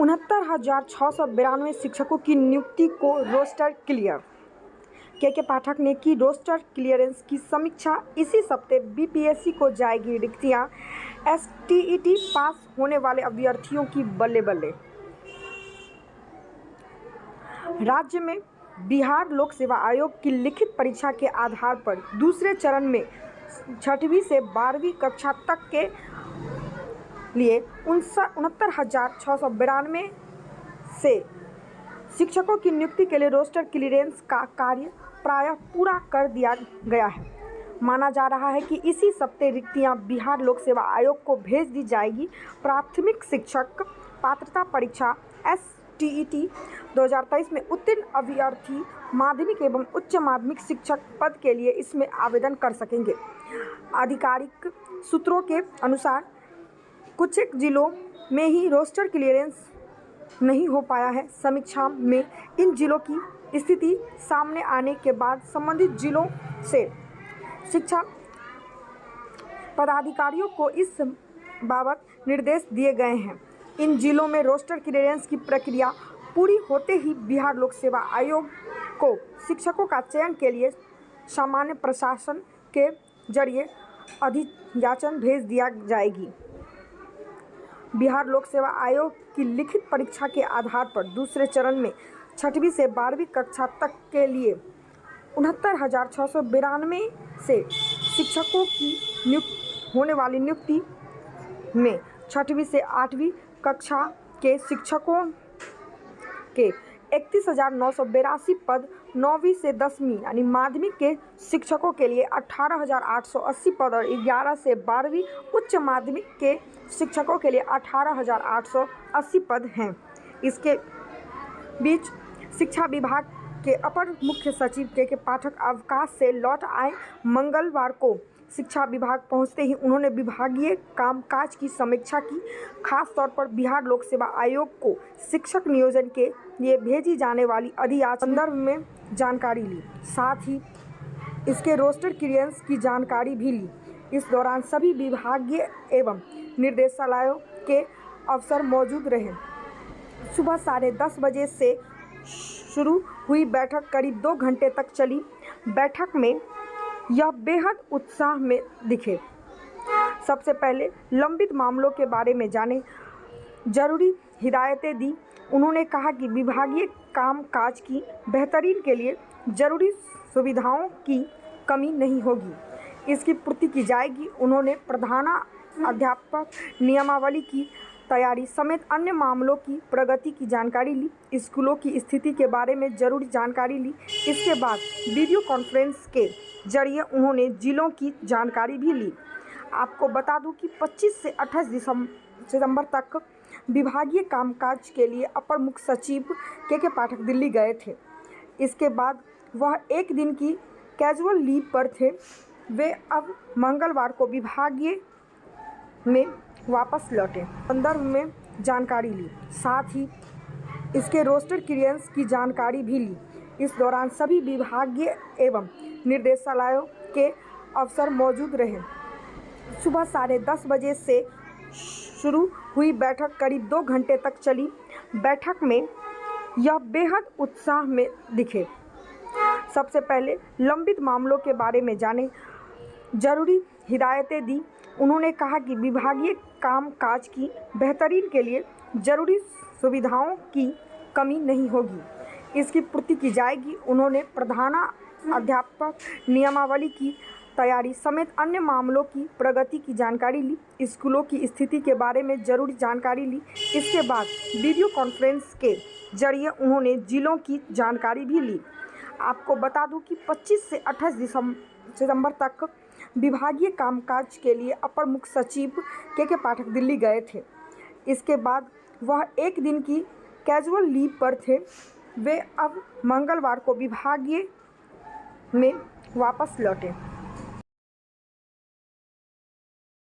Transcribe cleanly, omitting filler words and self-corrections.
69,692 शिक्षकों की नियुक्ति को रोस्टर क्लियर। के पाठक ने की रोस्टर क्लियरेंस की समीक्षा। इसी सप्ताह बीपीएससी को जाएगी रिक्तियां। एसटीईटी पास होने वाले अभ्यर्थियों की बल्ले बल्ले। राज्य में बिहार लोक सेवा आयोग की लिखित परीक्षा के आधार पर दूसरे चरण में 6वीं से 12वीं कक्षा तक के लिए 69,692 से शिक्षकों की नियुक्ति के लिए रोस्टर क्लियरेंस का कार्य प्रायः पूरा कर दिया गया है। माना जा रहा है कि इसी सप्ताह रिक्तियां बिहार लोक सेवा आयोग को भेज दी जाएगी। प्राथमिक शिक्षक पात्रता परीक्षा एसटीईटी 2023 में उत्तीर्ण अभ्यर्थी माध्यमिक एवं उच्च माध्यमिक शिक्षक पद के लिए इसमें आवेदन कर सकेंगे। आधिकारिक सूत्रों के अनुसार कुछ एक जिलों में ही रोस्टर क्लियरेंस नहीं हो पाया है। समीक्षा में इन जिलों की स्थिति सामने आने के बाद संबंधित जिलों से शिक्षा पदाधिकारियों को इस बाबत निर्देश दिए गए हैं। इन जिलों में रोस्टर क्लियरेंस की प्रक्रिया पूरी होते ही बिहार लोक सेवा आयोग को शिक्षकों का चयन के लिए सामान्य प्रशासन के जरिए अधियाचन भेज दिया जाएगी। बिहार लोक सेवा आयोग की लिखित परीक्षा के आधार पर दूसरे चरण में 6वीं से 12वीं कक्षा तक के लिए 69,692 से शिक्षकों की होने वाली नियुक्ति में 6वीं से 8वीं कक्षा के शिक्षकों के 31,982 पद, 9वीं से 10वीं यानी माध्यमिक के शिक्षकों के लिए 18,880 पद और 11 से 12वीं उच्च माध्यमिक के शिक्षकों के लिए 18,880 पद हैं। इसके बीच शिक्षा विभाग के अपर मुख्य सचिव के पाठक अवकाश से लौट आए। मंगलवार को शिक्षा विभाग पहुंचते ही उन्होंने विभागीय कामकाज की समीक्षा की। खास तौर पर बिहार लोक सेवा आयोग को शिक्षक नियोजन के लिए भेजी जाने वाली अधियाचन संदर्भ में जानकारी ली, साथ ही इसके रोस्टर क्लियरेंस की जानकारी भी ली। इस दौरान सभी विभागीय एवं निर्देशालयों के अफसर मौजूद रहे। सुबह 10:30 बजे से शुरू हुई बैठक करीब 2 घंटे तक चली। बैठक में यह बेहद उत्साह में दिखे। सबसे पहले लंबित मामलों के बारे में जाने, जरूरी हिदायतें दी। उन्होंने कहा कि विभागीय कामकाज की बेहतरी के लिए जरूरी सुविधाओं की कमी नहीं होगी, इसकी पूर्ति की जाएगी। उन्होंने प्रधानाध्यापक नियमावली की तैयारी समेत अन्य मामलों की प्रगति की जानकारी ली। स्कूलों की स्थिति के बारे में जरूरी जानकारी ली। इसके बाद वीडियो कॉन्फ्रेंस के जरिए उन्होंने जिलों की जानकारी भी ली। आपको बता दूं कि 25 से 28 सितंबर तक विभागीय कामकाज के लिए अपर मुख्य सचिव के पाठक दिल्ली गए थे। इसके बाद वह एक दिन की कैजुअल लीव पर थे। वे अब मंगलवार को विभागीय में वापस लौटे। संदर्भ में जानकारी ली, साथ ही इसके रोस्टर क्लियरेंस की जानकारी भी ली। इस दौरान सभी विभागीय एवं निर्देशालयों के अफसर मौजूद रहे। सुबह 10:30 बजे से शुरू हुई बैठक करीब 2 घंटे तक चली। बैठक में यह बेहद उत्साह में दिखे। सबसे पहले लंबित मामलों के बारे में जाने, जरूरी हिदायतें दी। उन्होंने कहा कि विभागीय कामकाज की बेहतरी के लिए जरूरी सुविधाओं की कमी नहीं होगी, इसकी पूर्ति की जाएगी। उन्होंने प्रधानाध्यापक नियमावली की तैयारी समेत अन्य मामलों की प्रगति की जानकारी ली। स्कूलों की स्थिति के बारे में जरूरी जानकारी ली। इसके बाद वीडियो कॉन्फ्रेंस के जरिए उन्होंने जिलों की जानकारी भी ली। आपको बता दूं कि 25 से 28 सितंबर तक विभागीय कामकाज के लिए अपर मुख्य सचिव के पाठक दिल्ली गए थे। इसके बाद वह एक दिन की कैजुअल लीव पर थे। वे अब मंगलवार को विभागीय में वापस लौटे।